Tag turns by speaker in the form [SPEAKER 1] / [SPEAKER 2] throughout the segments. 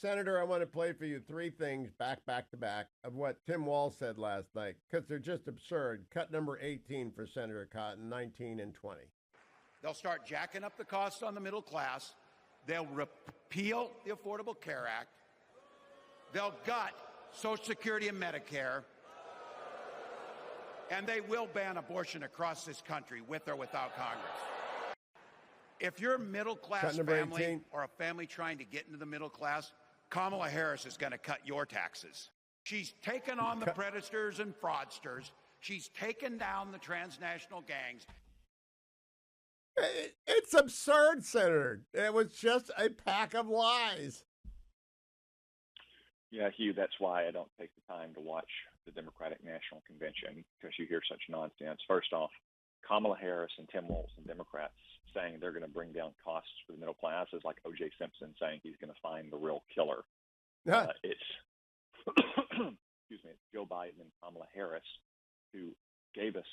[SPEAKER 1] Senator, I want to play for you three things back to back of what Tim Walz said last night because they're just absurd. Cut number 18 for Senator Cotton, 19 and 20.
[SPEAKER 2] They'll start jacking up the costs on the middle class. They'll repeal the Affordable Care Act. They'll gut Social Security and Medicare. And they will ban abortion across this country with or without Congress. If you're a middle-class family
[SPEAKER 1] 18.
[SPEAKER 2] or a family trying to get into the middle class, Kamala Harris is going to cut your taxes. She's taken on the predators and fraudsters. She's taken down the transnational gangs.
[SPEAKER 1] It's absurd, Senator. It was just a pack of lies.
[SPEAKER 3] Yeah, Hugh, that's why I don't take the time to watch the Democratic National Convention, because you hear such nonsense. First off, Kamala Harris and Tim Walz and Democrats saying they're going to bring down costs for the middle class is like O.J. Simpson saying he's going to find the real killer. It's excuse me, it's Joe Biden and Kamala Harris who gave us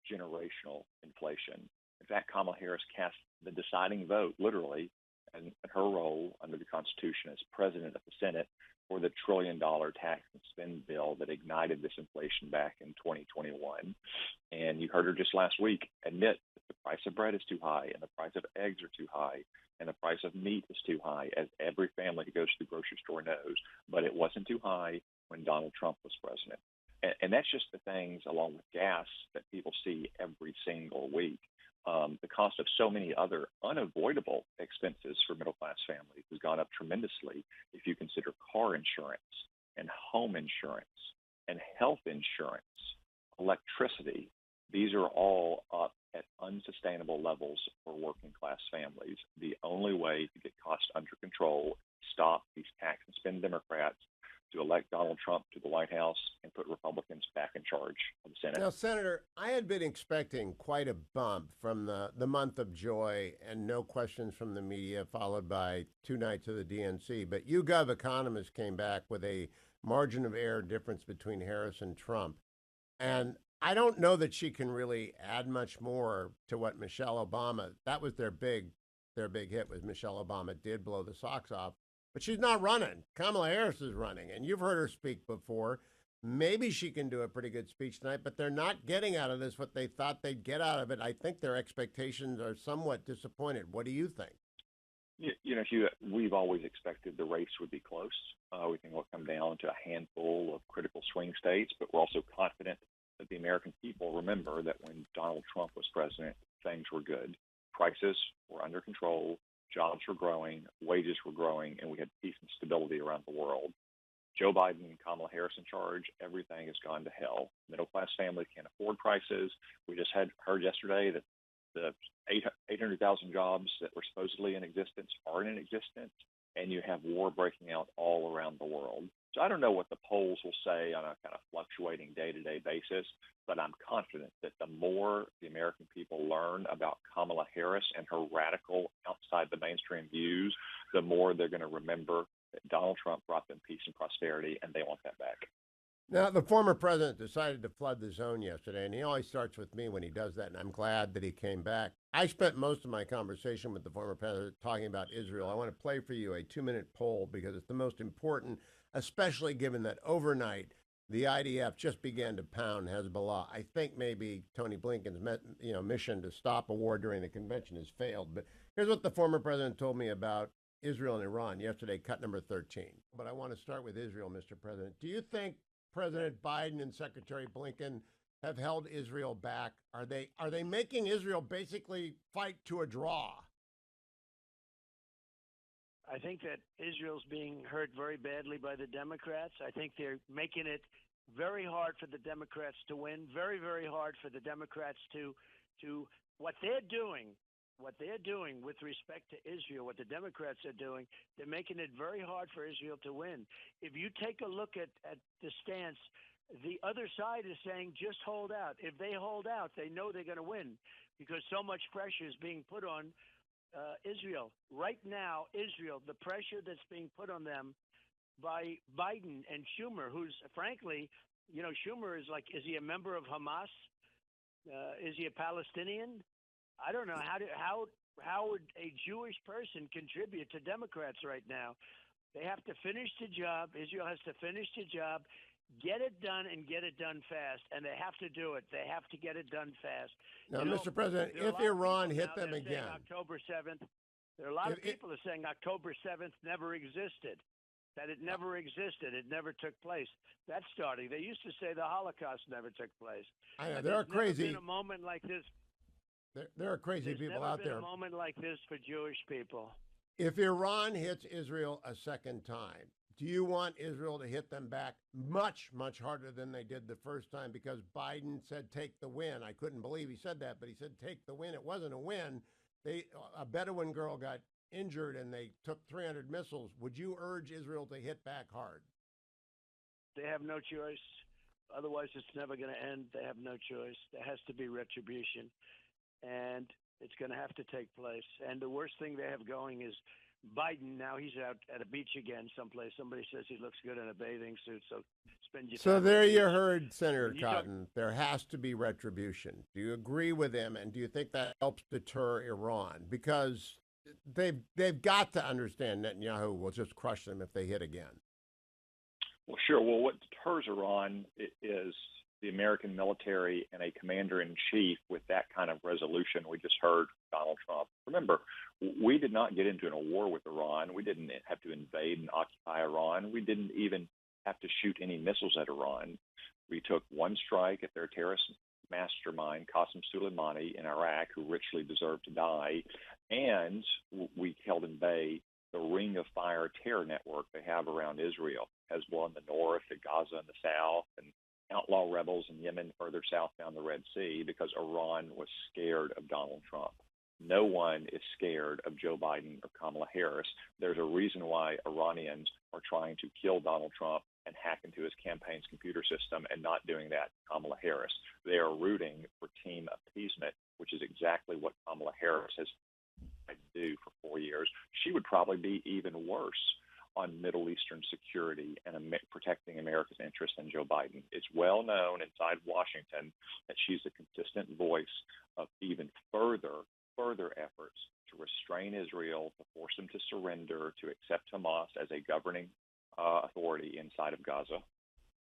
[SPEAKER 3] generational inflation. In fact, Kamala Harris cast the deciding vote, literally, in her role under the Constitution as president of the Senate for the $1 trillion tax and spend bill that ignited this inflation back in 2021. And you heard her just last week admit that the price of bread is too high and the price of eggs are too high and the price of meat is too high, as every family who goes to the grocery store knows. But it wasn't too high when Donald Trump was president. And that's just the things, along with gas, that people see every single week. The cost of so many other unavoidable expenses for middle-class families has gone up tremendously if you consider car insurance and home insurance and health insurance, electricity. These are all up at unsustainable levels for working-class families. The only way to get costs under control, stop these tax and spend Democrats, to elect Donald Trump to the White House and put Republicans back in charge of the Senate.
[SPEAKER 1] Now, Senator, I had been expecting quite a bump from the month of joy and no questions from the media, followed by 2 nights of the DNC. But YouGov economists came back with a margin of error difference between Harris and Trump. And I don't know that she can really add much more to what Michelle Obama, that was their big hit, was Michelle Obama did blow the socks off. But she's not running. Kamala Harris is running, and you've heard her speak before. Maybe she can do a pretty good speech tonight, but they're not getting out of this what they thought they'd get out of it. I think their expectations are somewhat disappointed. What do you think?
[SPEAKER 3] You know, Hugh, we've always expected the race would be close. We think it'll come down to a handful of critical swing states, but we're also confident that the American people remember that when Donald Trump was president, things were good. Prices were under control. Jobs were growing, wages were growing, and we had peace and stability around the world. Joe Biden and Kamala Harris in charge, everything has gone to hell. Middle-class families can't afford prices. We just heard yesterday that the 800,000 jobs that were supposedly in existence aren't in existence, and you have war breaking out all around the world. So I don't know what the polls will say on a kind of fluctuating day-to-day basis, but I'm confident that the more the American people learn about Kamala Harris and her radical, outside the mainstream views, the more they're going to remember that Donald Trump brought them peace and prosperity, and they want that back.
[SPEAKER 1] Now, the former president decided to flood the zone yesterday, and he always starts with me when he does that, and I'm glad that he came back. I spent most of my conversation with the former president talking about Israel. I want to play for you a 2-minute poll because it's the most important, especially given that overnight the IDF just began to pound Hezbollah. I think maybe Tony Blinken's mission to stop a war during the convention has failed. But here's what the former president told me about Israel and Iran yesterday, cut number 13. But I want to start with Israel, Mr. President. Do you think President Biden and Secretary Blinken have held Israel back? Are they making Israel basically fight to a draw?
[SPEAKER 4] I think that Israel's being hurt very badly by the Democrats. I think they're making it very hard for the Democrats to win, very, very hard for the Democrats to what they're doing with respect to Israel, what the Democrats are doing, they're making it very hard for Israel to win. If you take a look at the stance, the other side is saying just hold out. If they hold out, they know they're going to win because so much pressure is being put on Israel. Right now, Israel, the pressure that's being put on them by Biden and Schumer, who's frankly, Schumer is he a member of Hamas? Is he a Palestinian? I don't know. How would a Jewish person contribute to Democrats right now? They have to finish the job. Israel has to finish the job, get it done, and get it done fast. And they have to do it. They have to get it done fast.
[SPEAKER 1] Now,
[SPEAKER 4] You know,
[SPEAKER 1] Mr. President,
[SPEAKER 4] there are a
[SPEAKER 1] if
[SPEAKER 4] lot of
[SPEAKER 1] Iran
[SPEAKER 4] people
[SPEAKER 1] hit
[SPEAKER 4] now
[SPEAKER 1] them
[SPEAKER 4] that are saying
[SPEAKER 1] again,
[SPEAKER 4] October 7th. There are a lot of
[SPEAKER 1] If it-
[SPEAKER 4] people that are saying October 7th never existed, that it never existed, it never took place. That's starting. They used to say the Holocaust never took place.
[SPEAKER 1] I know
[SPEAKER 4] But
[SPEAKER 1] there are
[SPEAKER 4] there's never
[SPEAKER 1] crazy.
[SPEAKER 4] been a moment like this.
[SPEAKER 1] There are crazy
[SPEAKER 4] There's
[SPEAKER 1] people
[SPEAKER 4] never
[SPEAKER 1] out
[SPEAKER 4] been
[SPEAKER 1] there.
[SPEAKER 4] a moment like this for Jewish people.
[SPEAKER 1] If Iran hits Israel a second time, do you want Israel to hit them back much, much harder than they did the first time? Because Biden said, take the win. I couldn't believe he said that, but he said, take the win. It wasn't a win. A Bedouin girl got injured and they took 300 missiles. Would you urge Israel to hit back hard?
[SPEAKER 4] They have no choice. Otherwise, it's never going to end. They have no choice. There has to be retribution, and it's going to have to take place. And the worst thing they have going is Biden. Now he's out at a beach again someplace. Somebody says he looks good in a bathing suit, so spend your time.
[SPEAKER 1] So
[SPEAKER 4] on
[SPEAKER 1] there
[SPEAKER 4] the
[SPEAKER 1] you
[SPEAKER 4] beach.
[SPEAKER 1] heard Senator
[SPEAKER 4] You talk-
[SPEAKER 1] Cotton. There has to be retribution. Do you agree with him? And do you think that helps deter Iran? Because they've got to understand Netanyahu will just crush them if they hit again.
[SPEAKER 3] Well, sure. Well, what deters Iran is the American military and a commander-in-chief with that kind of resolution. We just heard Donald Trump. Remember, we did not get into a war with Iran. We didn't have to invade and occupy Iran. We didn't even have to shoot any missiles at Iran. We took one strike at their terrorist mastermind, Qasem Soleimani, in Iraq, who richly deserved to die, and we held in bay the Ring of Fire terror network they have around Israel, Hezbollah in the north, Gaza in the south, and outlaw rebels in Yemen further south down the Red Sea, because Iran was scared of Donald Trump. No one is scared of Joe Biden or Kamala Harris. There's a reason why Iranians are trying to kill Donald Trump and hack into his campaign's computer system and not doing that to Kamala Harris. They are rooting for team appeasement, which is exactly what Kamala Harris has tried to do for 4 years. She would probably be even worse on Middle Eastern security and protecting America's interests than Joe Biden. It's well known inside Washington that she's a consistent voice of even further efforts to restrain Israel, to force them to surrender, to accept Hamas as a governing authority inside of Gaza.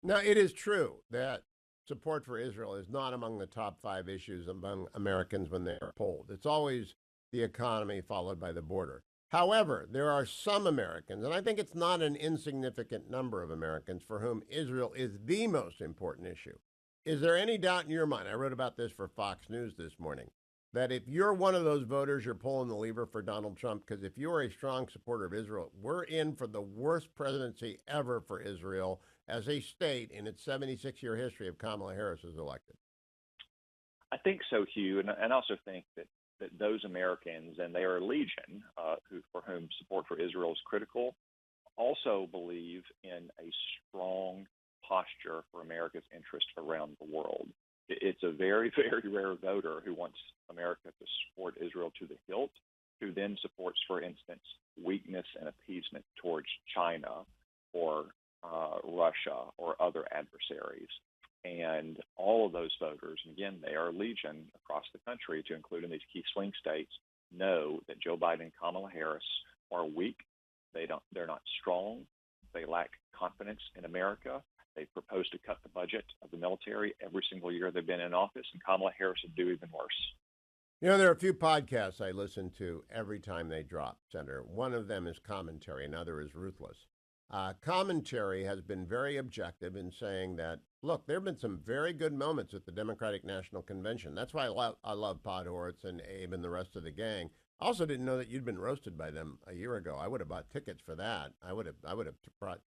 [SPEAKER 1] Now, it is true that support for Israel is not among the top 5 issues among Americans when they are polled. It's always the economy followed by the border. However, there are some Americans, and I think it's not an insignificant number of Americans, for whom Israel is the most important issue. Is there any doubt in your mind, I wrote about this for Fox News this morning, that if you're one of those voters, you're pulling the lever for Donald Trump? Because if you're a strong supporter of Israel, we're in for the worst presidency ever for Israel as a state in its 76-year history of Kamala Harris is elected.
[SPEAKER 3] I think so, Hugh, and I also think that those Americans, and they are a legion, for whom support for Israel is critical, also believe in a strong posture for America's interest around the world. It's a very, very rare voter who wants America to support Israel to the hilt, who then supports, for instance, weakness and appeasement towards China or Russia or other adversaries. And all of those voters, and again, they are legion across the country, to include in these key swing states, know that Joe Biden and Kamala Harris are weak. They're not strong. They lack confidence in America. They propose to cut the budget of the military every single year they've been in office, and Kamala Harris would do even worse.
[SPEAKER 1] You know, there are a few podcasts I listen to every time they drop, Senator. One of them is Commentary, another is Ruthless. Commentary has been very objective in saying that, look, there have been some very good moments at the Democratic National Convention. That's why I love Podhortz and Abe and the rest of the gang. I also didn't know that you'd been roasted by them a year ago. I would have bought tickets for that. I would have brought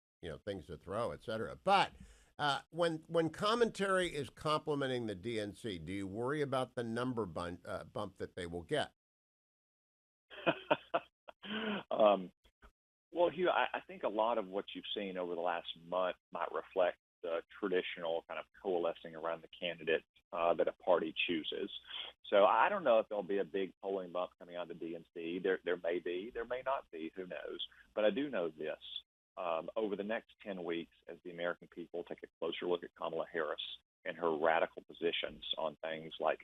[SPEAKER 1] things to throw, et cetera. But when Commentary is complimenting the DNC, do you worry about the number bump that they will get?
[SPEAKER 3] Well, Hugh, I think a lot of what you've seen over the last month might reflect the traditional kind of coalescing around the candidate that a party chooses. So I don't know if there'll be a big polling bump coming out of the DNC. There may be, there may not be, who knows. But I do know this. Over the next 10 weeks, as the American people take a closer look at Kamala Harris and her radical positions on things like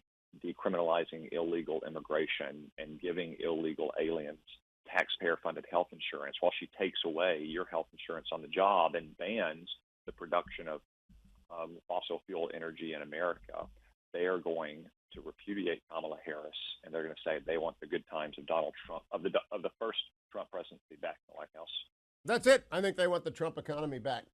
[SPEAKER 3] decriminalizing illegal immigration and giving illegal aliens taxpayer-funded health insurance, while she takes away your health insurance on the job and bans the production of fossil fuel energy in America, they are going to repudiate Kamala Harris, and they're going to say they want the good times of Donald Trump, of the first Trump presidency back in the White House.
[SPEAKER 1] That's it. I think they want the Trump economy back.